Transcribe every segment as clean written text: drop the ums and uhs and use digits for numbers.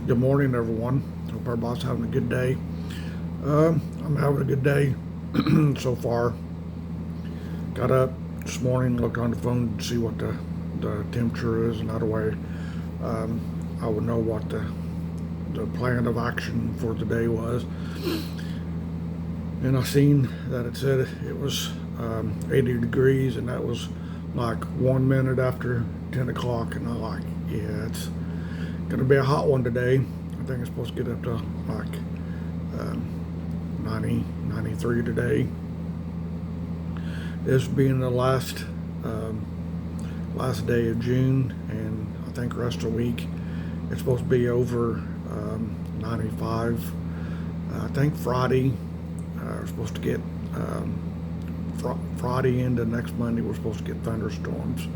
Good morning, everyone. Hope everybody's having a good day. I'm having a good day so far. Got up this morning, looked on the phone to see what the temperature is, and that way I would know what the plan of action for the day was. And I seen that it said it was 80 degrees, and that was like 1 minute after 10 o'clock. And I'm like, yeah, it's gonna be a hot one today. I think it's supposed to get up to like 90, 93 today. This being the last day of June, and I think the rest of the week it's supposed to be over 95. I think Friday we're supposed to get Friday into next Monday we're supposed to get thunderstorms,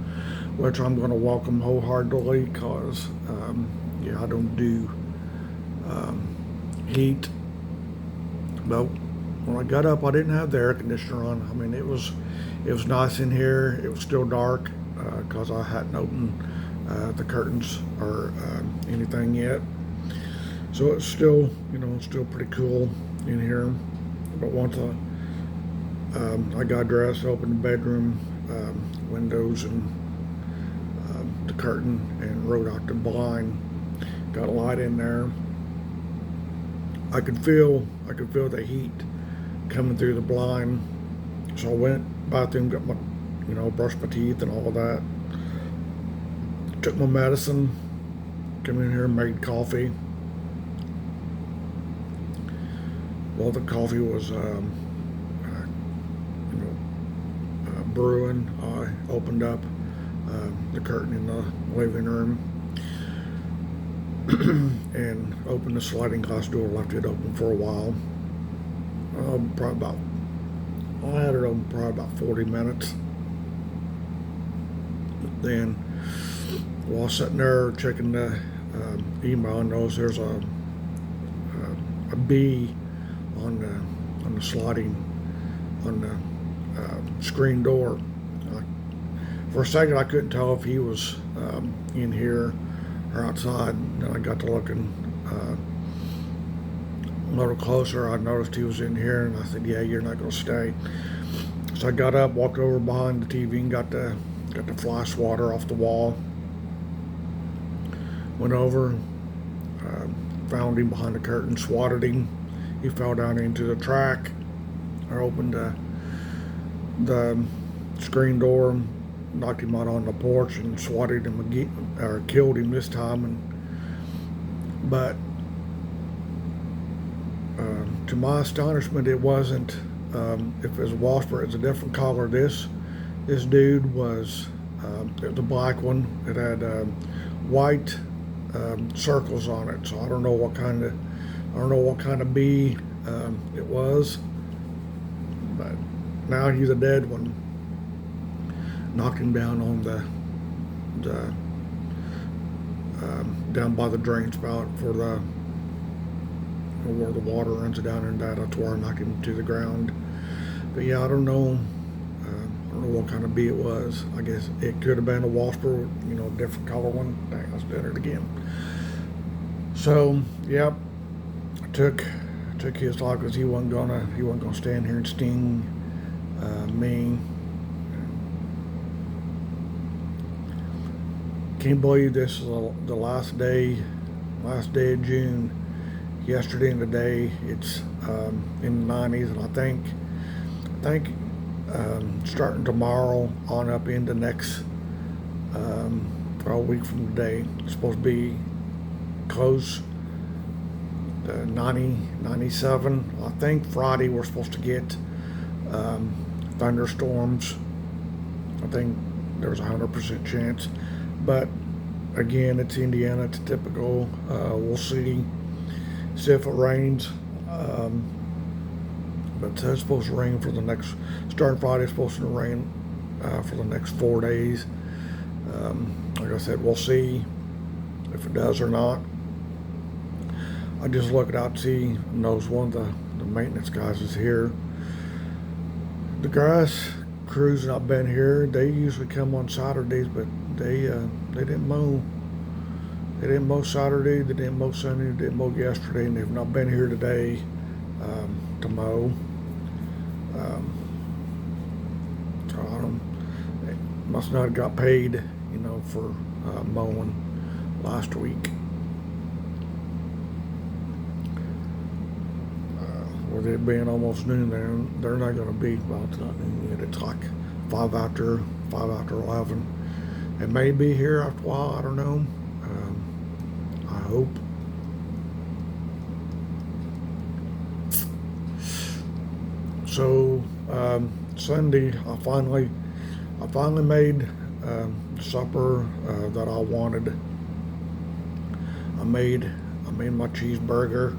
which I'm going to welcome wholeheartedly because I don't do heat. But when I got up, I didn't have the air conditioner on. I mean, it was nice in here. It was still dark because I hadn't opened the curtains or anything yet. So it's still, still pretty cool in here. But once I got dressed, opened the bedroom windows and the curtain, and rolled out the blind, got a light in there. I could feel the heat coming through the blind. So I went bathroom, got my, brushed my teeth and all of that. Took my medicine, came in here and made coffee. While the coffee was brewing, I opened up the curtain in the living room and opened the sliding glass door, left it open for a while. I had it open probably about 40 minutes. Then while sitting there checking the email, I noticed there's a bee on the sliding, on the screen door. For a second I couldn't tell if he was in here or outside. Then I got to looking a little closer. I noticed he was in here, and I said, yeah, you're not going to stay. So I got up, walked over behind the TV, and got the fly swatter off the wall. Went over, found him behind the curtain, swatted him. He fell down into the track. I opened the screen door, knocked him out on the porch, and swatted him again, or killed him this time. But to my astonishment, it wasn't. If it was a wasp, it's a different color. This dude was it was a black one. It had white circles on it. So I don't know what kind of bee it was. But now he's a dead one. Knocked him down on the down by the drain spout for the where the water runs down in that. That's where I knocked him to the ground. But yeah, I don't know what kind of bee it was. I guess it could have been a wasp or a different color one. Dang, I spit it again. So yep, I took his life because he wasn't gonna stand here and sting me. Can't believe this is the last day of June. Yesterday and today it's in the 90s, and I think starting tomorrow on up into next for a week from today, it's supposed to be close to 90, 97. I think Friday we're supposed to get thunderstorms. I think there's a 100% chance. But again, it's Indiana. It's typical. We'll see if it rains. But it's supposed to rain for the next, starting Friday, it's supposed to rain for the next 4 days. Like I said, we'll see if it does or not. I just looked out to see, knows one of the maintenance guys is here. The grass crews not been here. They usually come on Saturdays, but they didn't mow They didn't mow Saturday, they didn't mow Sunday, they didn't mow yesterday, and they've not been here today to mow. So I don't, they must not have got paid, for mowing last week. With it being almost noon, they're not going to be. Well, it's not noon yet. It's like 5 after 11. It may be here after a while. I don't know. I hope. So Sunday, I finally made supper that I wanted. I made my cheeseburger.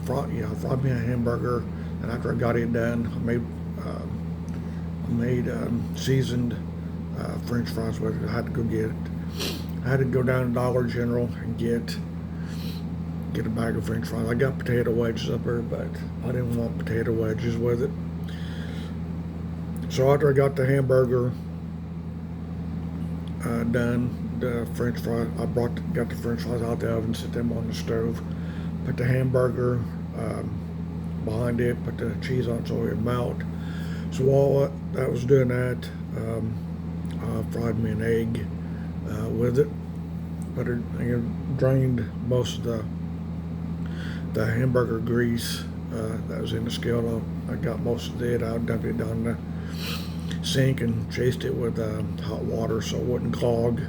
Fried me a hamburger, and after I got it done, I made seasoned French fries with it. I had to go down to Dollar General and get a bag of French fries. I got potato wedges up there, but I didn't want potato wedges with it. So after I got the hamburger done, the French fries, got the French fries out the oven, set them on the stove, put the hamburger behind it, put the cheese on so it melt. So while I was doing that, I fried me an egg with it. But I drained most of the hamburger grease that was in the skillet. I got most of it out, dumped it down the sink, and chased it with hot water so it wouldn't clog.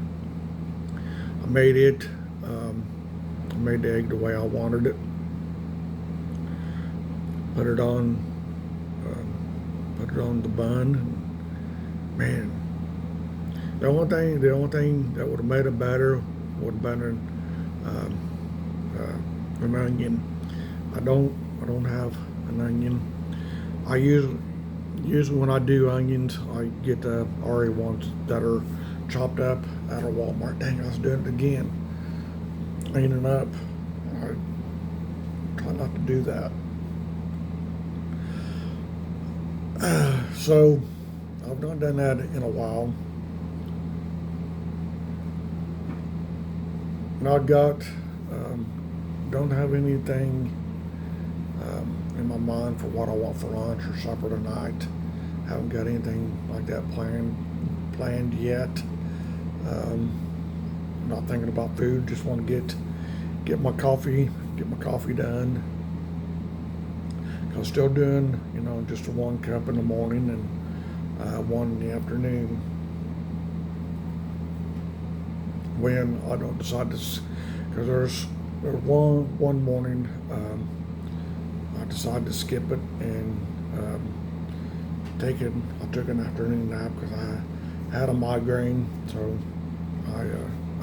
I made it. I made the egg the way I wanted it. Put it on the bun. Man, the only thing that would have made it better would have been an onion. I don't have an onion. I usually when I do onions, I get the already ones that are chopped up out of Walmart. Dang, I was doing it again. Cleaning up. I try not to do that. So I've not done that in a while. And I've got don't have anything in my mind for what I want for lunch or supper tonight. Haven't got anything like that planned yet. Not thinking about food. Just want to get my coffee done. I'm still doing, just one cup in the morning and one in the afternoon. When I don't decide to, because there's one morning I decided to skip it and I took an afternoon nap because I had a migraine, so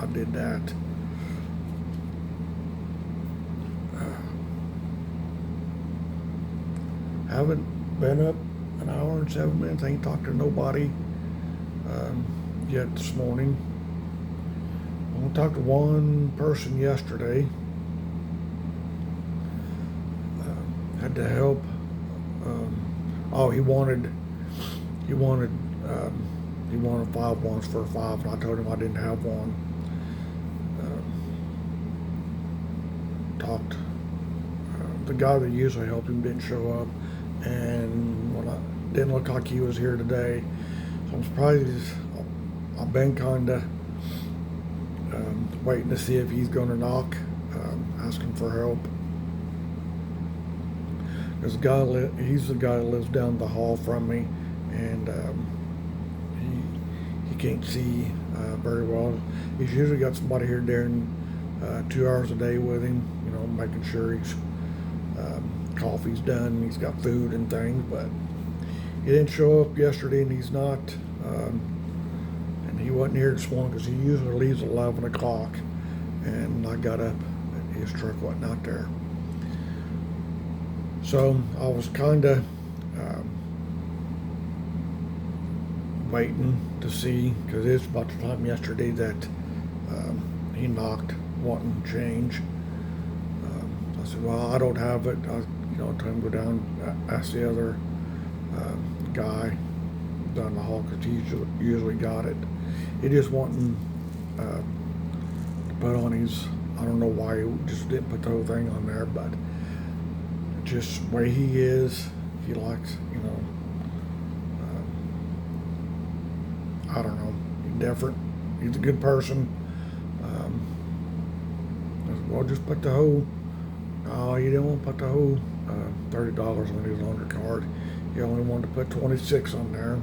I did that. Haven't been up an hour and 7 minutes. Ain't talked to nobody yet this morning. I talked to one person yesterday. Had to help. He wanted 5 ones for a 5, and I told him I didn't have one. Talked. The guy that usually helped him didn't show up, and didn't look like he was here today. So I'm surprised. I've been kinda waiting to see if he's gonna knock, asking for help. There's he's the guy that lives down the hall from me, and he can't see very well. He's usually got somebody here during 2 hours a day with him, making sure his coffee's done, he's got food and things, but he didn't show up yesterday, and he's not, and he wasn't here this morning because he usually leaves at 11 o'clock, and I got up and his truck wasn't out there. So I was kind of waiting to see, because it's about the time yesterday that he knocked wanting change. I said, well, I don't have it. I told him go down, ask the other guy down the hall because he usually got it. He just wanting to put on his, I don't know why he just didn't put the whole thing on there, but just the way he is, he likes, I don't know, he's different. He's a good person. I said, well, just put the whole, oh, you didn't want to put the whole $30 on his loaner card. He only wanted to put 26 on there.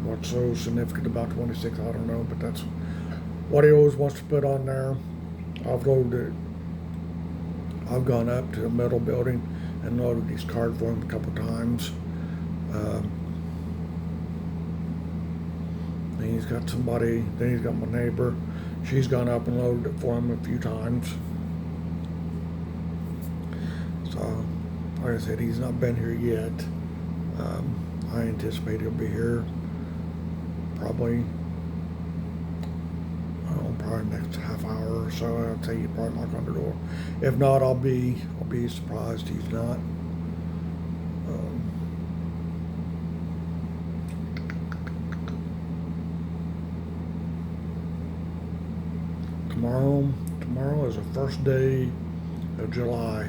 What's so significant about 26, I don't know, but that's what he always wants to put on there. I've loaded it. I've gone up to the middle building and loaded his card for him a couple times. Then he's got somebody, then he's got my neighbor. She's gone up and loaded it for him a few times. So, like I said, he's not been here yet. I anticipate he'll be here probably, probably next half hour or so. I'll tell you, probably knock on the door. If not, I'll be surprised he's not. Tomorrow is the first day of July.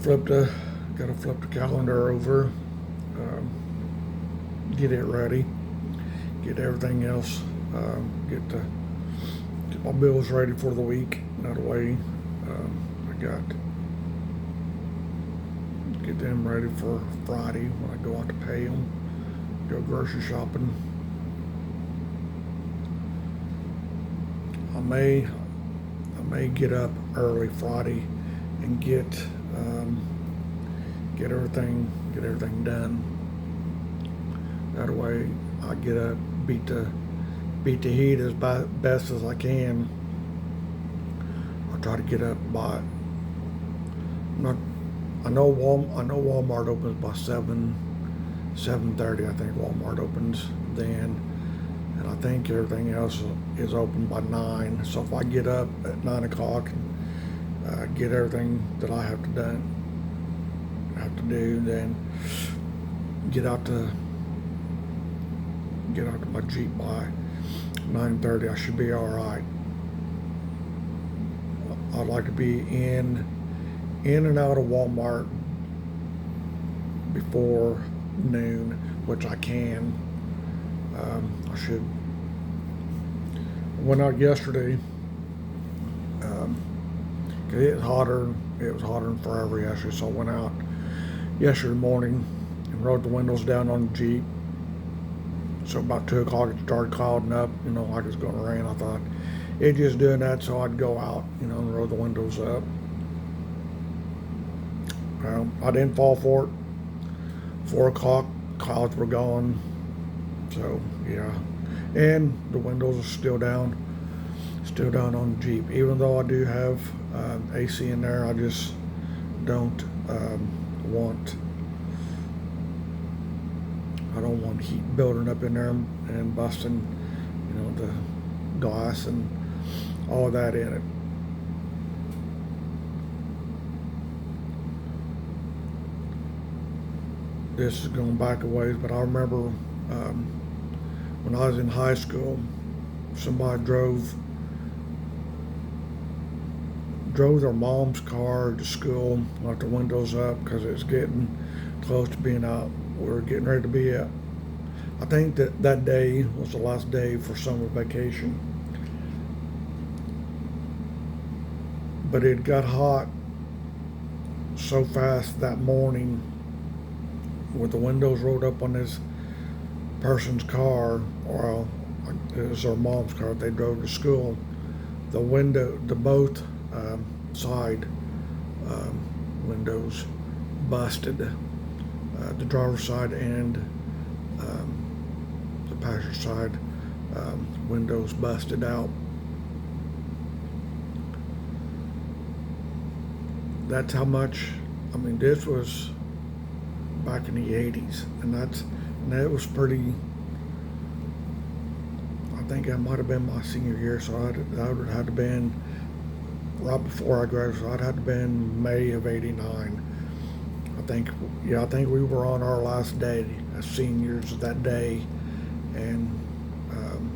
Gotta flip the calendar over, get it ready, get everything else, get my bills ready for the week. That way, I got get them ready for Friday when I go out to pay them, go grocery shopping. I may get up early Friday and get everything done. That way I get up, beat the heat as best as I can. I'll try to get up by, I know Walmart opens by 7:30. I think Walmart opens then, and I think everything else is open by 9. So if I get up at 9 o'clock and get everything that I have to do, then get out to my Jeep by 9:30, I should be all right. I'd like to be in and out of Walmart before noon, which I can. I should. I went out yesterday. It was hotter than forever yesterday, so I went out yesterday morning and rolled the windows down on the Jeep. So about 2 o'clock it started clouding up, like it's going to rain. I thought it just doing that so I'd go out, and roll the windows up. I didn't fall for it. 4 o'clock, clouds were gone. So yeah, and the windows are still down on the Jeep. Even though I do have AC in there, I just don't want heat building up in there and busting, the glass and all of that in it. This is going back a ways, but I remember when I was in high school, somebody drove their mom's car to school, left the windows up because it's getting close to being out. We're getting ready to be out. I think that day was the last day for summer vacation. But it got hot so fast that morning with the windows rolled up on this person's car, or it was their mom's car. They drove to school. The both side windows busted. The driver's side and the passenger side windows busted out. That's how much. This was back in the 80s, and that was pretty. I think that might have been my senior year, so I would have had to been right before I graduated. So I'd have to been May of '89. I think we were on our last day as seniors that day, and um,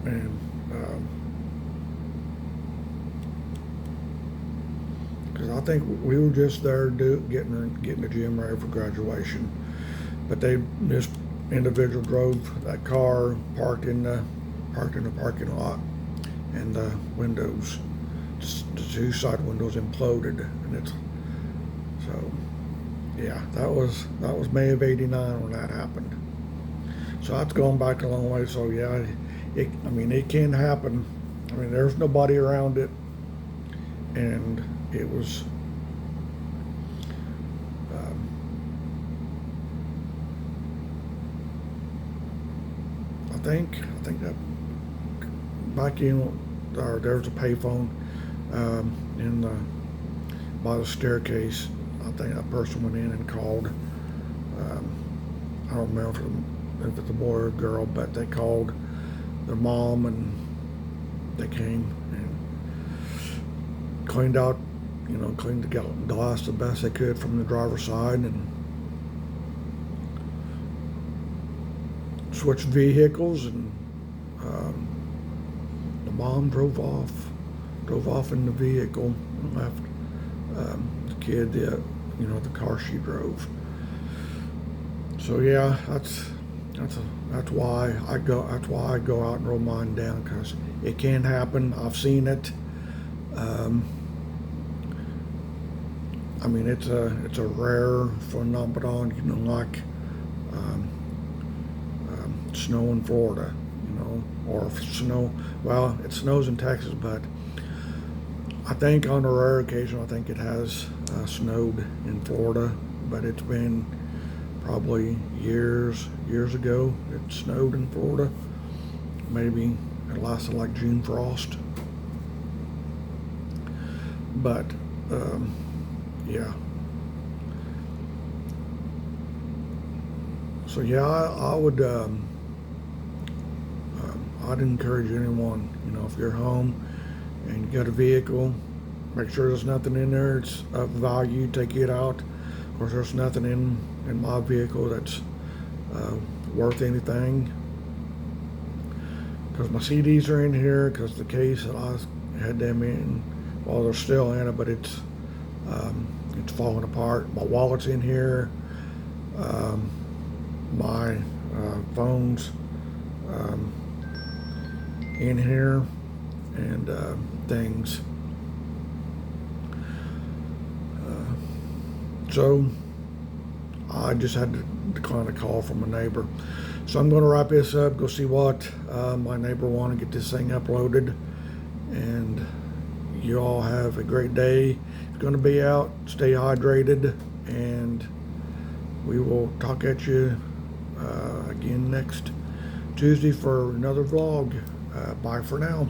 and because I think we were just there getting the gym ready for graduation, but this individual drove that car parked in the parking lot, and the windows, the two side windows imploded, and it's so yeah, that was May of '89 when that happened. So that's going back a long way. So yeah, I mean, it can happen. I mean, there's nobody around it, and it was. Um, I think that back in, or there's a payphone in the by the staircase. I think that person went in and called. I don't remember if it's a boy or a girl, but they called their mom, and they came and cleaned out, cleaned the glass the best they could from the driver's side, and switched vehicles, and the mom drove off in the vehicle, and left the kid, the car she drove. So yeah, that's why I go out and roll mine down, because it can happen. I've seen it. I mean, it's a rare phenomenon, like snow in Florida, or snow. Well, it snows in Texas, but I think on a rare occasion, I think it has snowed in Florida, but it's been probably years ago it snowed in Florida. Maybe it lasted like June frost. But yeah. So yeah, I'd encourage anyone, if you're home and you got a vehicle, make sure there's nothing in there it's of value. Take it out. Of course, there's nothing in my vehicle that's worth anything, because my CDs are in here, because the case that I had them in, well, they're still in it, but it's falling apart. My wallet's in here. My phone's in here, and things. So I just had to decline a call from a neighbor. So I'm going to wrap this up, go see what my neighbor wanted to get this thing uploaded. And you all have a great day. It's going to be out. Stay hydrated. And we will talk at you again next Tuesday for another vlog. Bye for now.